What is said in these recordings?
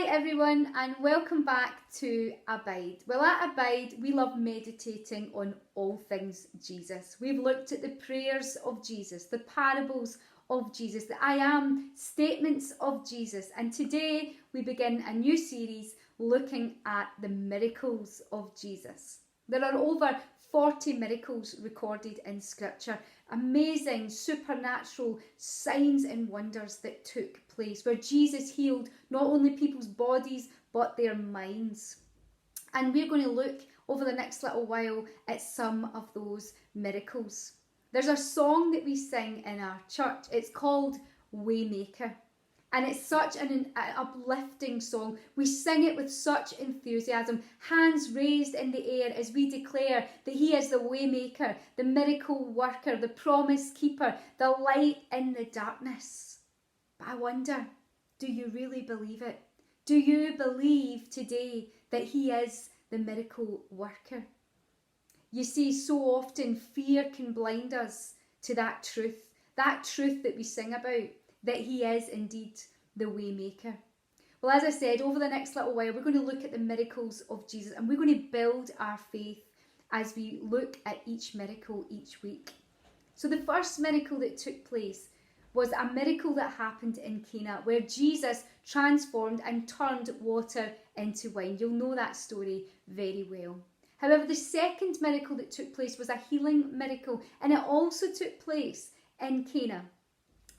Hi everyone, and welcome back to Abide. Well, at Abide we love meditating on all things Jesus. We've looked at the prayers of Jesus, the parables of Jesus, the I am statements of Jesus, and today we begin a new series looking at the miracles of Jesus. There are over 40 miracles recorded in Scripture, amazing supernatural signs and wonders that took place, where Jesus healed not only people's bodies but their minds. And we're going to look over the next little while at some of those miracles. There's a song that we sing in our church. It's called Waymaker. And it's such an uplifting song. We sing it with such enthusiasm, hands raised in the air as we declare that He is the Waymaker, the miracle worker, the promise keeper, the light in the darkness. But I wonder, do you really believe it? Do you believe today that He is the miracle worker? You see, so often fear can blind us to that truth that we sing about, that He is indeed the Waymaker. Well, as I said, over the next little while, we're going to look at the miracles of Jesus, and we're going to build our faith as we look at each miracle each week. So the first miracle that took place was a miracle that happened in Cana, where Jesus transformed and turned water into wine. You'll know that story very well. However, the second miracle that took place was a healing miracle, and it also took place in Cana.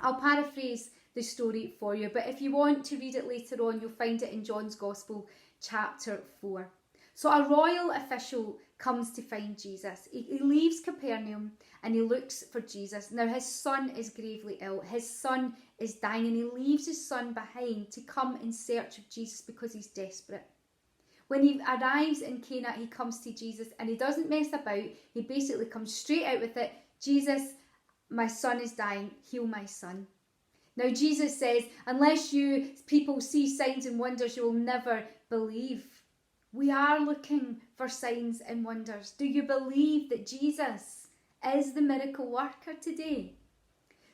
I'll paraphrase the story for you, but if you want to read it later on, you'll find it in John's Gospel, chapter 4. So a royal official comes to find Jesus. He leaves Capernaum and he looks for Jesus. Now his son is gravely ill. His son is dying, and he leaves his son behind to come in search of Jesus because he's desperate. When he arrives in Cana, he comes to Jesus and he doesn't mess about. He basically comes straight out with it. Jesus, my son is dying, heal my son. Now Jesus says, unless you people see signs and wonders, you will never believe. We are looking for signs and wonders. Do you believe that Jesus is the miracle worker today?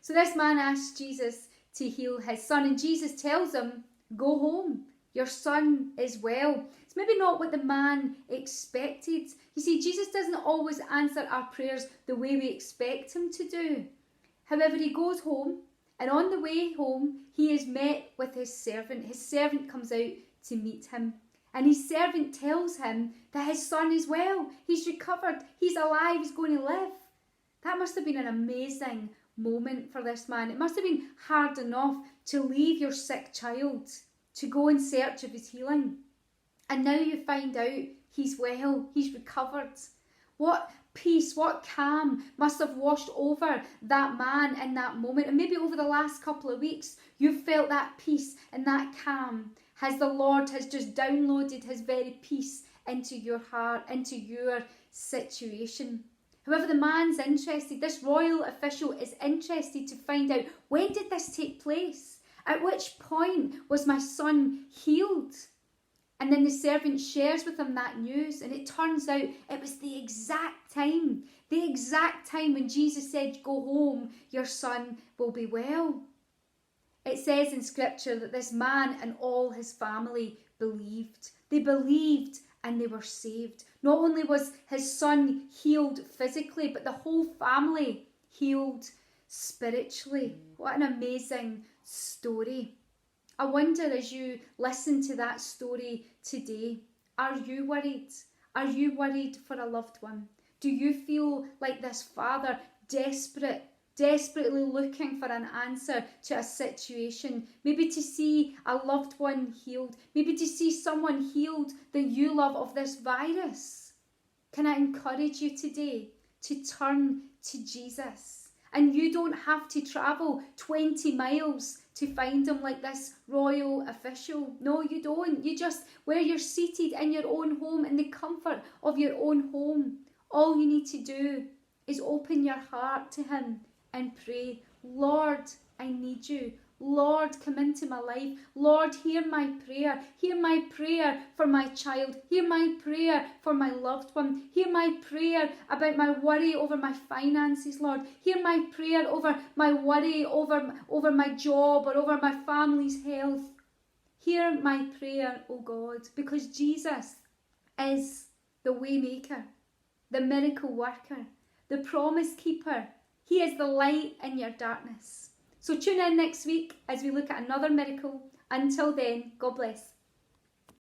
So this man asks Jesus to heal his son, and Jesus tells him, go home, your son is well. It's maybe not what the man expected. You see, Jesus doesn't always answer our prayers the way we expect him to do. However, he goes home, and on the way home, he is met with his servant. His servant comes out to meet him, and his servant tells him that his son is well. He's recovered. He's alive. He's going to live. That must have been an amazing moment for this man. It must have been hard enough to leave your sick child to go in search of his healing. And now you find out he's well. He's recovered. What peace, what calm must have washed over that man in that moment. And maybe over the last couple of weeks, you've felt that peace and that calm as the Lord has just downloaded his very peace into your heart, into your situation. However, the man's interested, this royal official is interested to find out, when did this take place? At which point was my son healed? And then the servant shares with him that news, and it turns out it was the exact time when Jesus said, go home, your son will be well. It says in Scripture that this man and all his family believed. They believed and they were saved. Not only was his son healed physically, but the whole family healed spiritually. What an amazing story. I wonder, as you listen to that story today, are you worried? Are you worried for a loved one? Do you feel like this father, desperately looking for an answer to a situation? Maybe to see a loved one healed. Maybe to see someone healed that you love of this virus. Can I encourage you today to turn to Jesus? And you don't have to travel 20 miles to find him like this royal official. No, you don't. You just, where you're seated in your own home, in the comfort of your own home, all you need to do is open your heart to him and pray, Lord, I need you. Lord, come into my life. Lord, hear my prayer. Hear my prayer for my child. Hear my prayer for my loved one. Hear my prayer about my worry over my finances, Lord. Hear my prayer over my worry over my job or over my family's health. Hear my prayer, O God, because Jesus is the Waymaker, the miracle worker, the promise keeper. He is the light in your darkness. So tune in next week as we look at another miracle. Until then, God bless.